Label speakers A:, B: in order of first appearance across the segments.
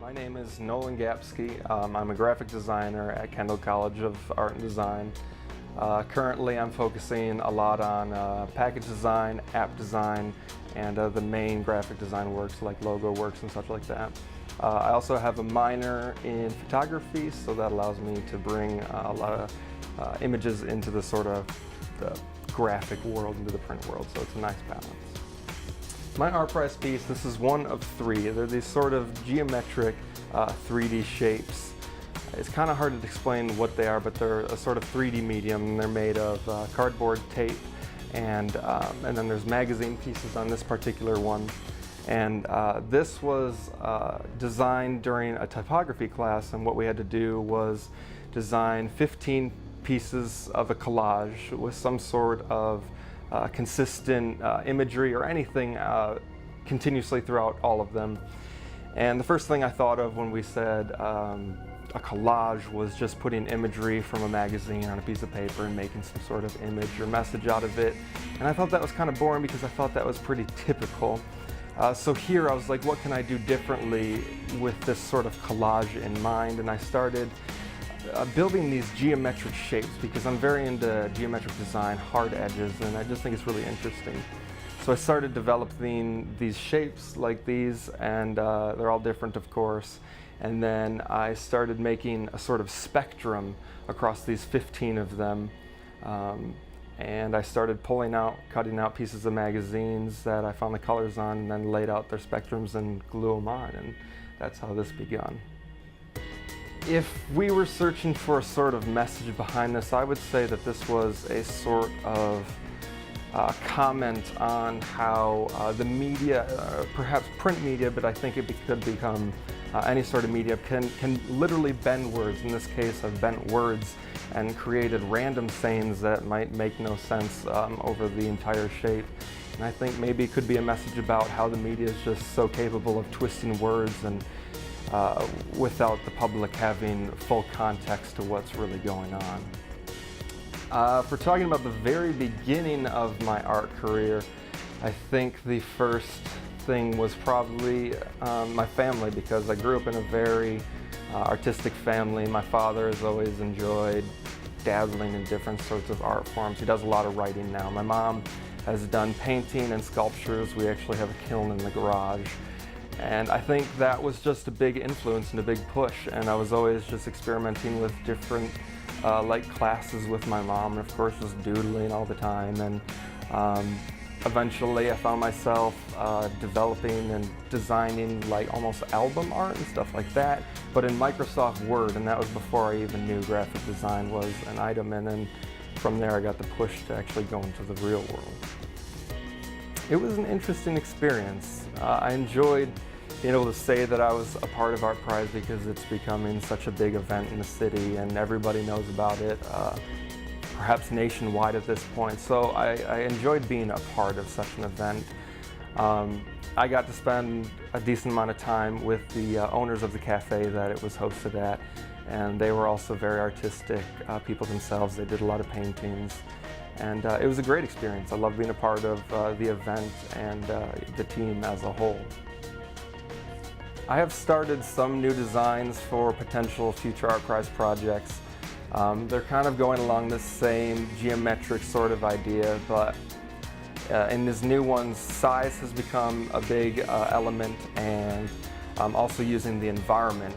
A: My name is Nolan Gapske. I'm a graphic designer at Kendall College of Art and Design. Currently I'm focusing a lot on package design, app design, and the main graphic design works like logo works and such like that. I also have a minor in photography, so that allows me to bring a lot of images into the sort of the graphic world, into the print world, so it's a nice balance. My art prize piece, this is one of three. They're these sort of geometric 3D shapes. It's kind of hard to explain what they are, but they're a sort of 3D medium. They're made of cardboard tape, and then there's magazine pieces on this particular one. And this was designed during a typography class, and what we had to do was design 15 pieces of a collage with some sort of consistent imagery or anything continuously throughout all of them. And the first thing I thought of when we said a collage was just putting imagery from a magazine on a piece of paper and making some sort of image or message out of it. And I thought that was kind of boring because I thought that was pretty typical. So here I was like, what can I do differently with this sort of collage in mind? And I started building these geometric shapes because I'm very into geometric design, hard edges, and I just think it's really interesting. So I started developing these shapes like these, and they're all different, of course. And then I started making a sort of spectrum across these 15 of them. And I started cutting out pieces of magazines that I found the colors on, and then laid out their spectrums and glue them on, and that's how this began. If we were searching for a sort of message behind this, I would say that this was a sort of comment on how the media, perhaps print media, but I think it could become any sort of media, can literally bend words. In this case, I've bent words and created random sayings that might make no sense over the entire shape. And I think maybe it could be a message about how the media is just so capable of twisting words and without the public having full context to what's really going on. If we're talking about the very beginning of my art career, I think the first thing was probably my family, because I grew up in a very artistic family. My father has always enjoyed dabbling in different sorts of art forms. He does a lot of writing now. My mom has done painting and sculptures. We actually have a kiln in the garage. And I think that was just a big influence and a big push, and I was always just experimenting with different like classes with my mom, and of course just doodling all the time. And eventually I found myself developing and designing like almost album art and stuff like that, but in Microsoft Word, and that was before I even knew graphic design was an item. And then from there I got the push to actually go into the real world. It was an interesting experience. I enjoyed being able to say that I was a part of Art Prize because it's becoming such a big event in the city and everybody knows about it, perhaps nationwide at this point. So I enjoyed being a part of such an event. I got to spend a decent amount of time with the owners of the cafe that it was hosted at, and they were also very artistic people themselves. They did a lot of paintings. And it was a great experience. I loved being a part of the event and the team as a whole. I have started some new designs for potential future Art Prize projects. They're kind of going along the same geometric sort of idea, but in these new ones, size has become a big element, and also using the environment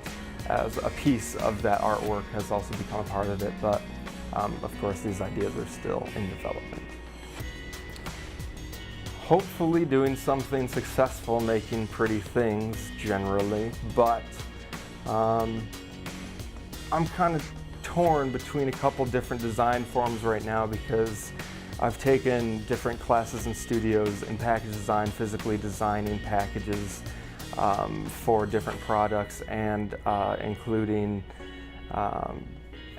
A: as a piece of that artwork has also become a part of it. But of course, these ideas are still in development. Hopefully doing something successful, making pretty things generally, but I'm kind of torn between a couple different design forms right now, because I've taken different classes in studios in package design, physically designing packages for different products, and including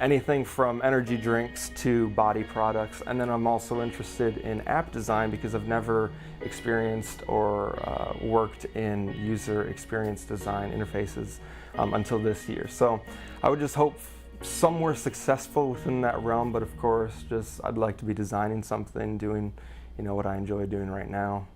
A: anything from energy drinks to body products. And then I'm also interested in app design because I've never experienced or worked in user experience design interfaces until this year. So I would just hope somewhere successful within that realm, but of course I'd like to be designing something, doing what I enjoy doing right now.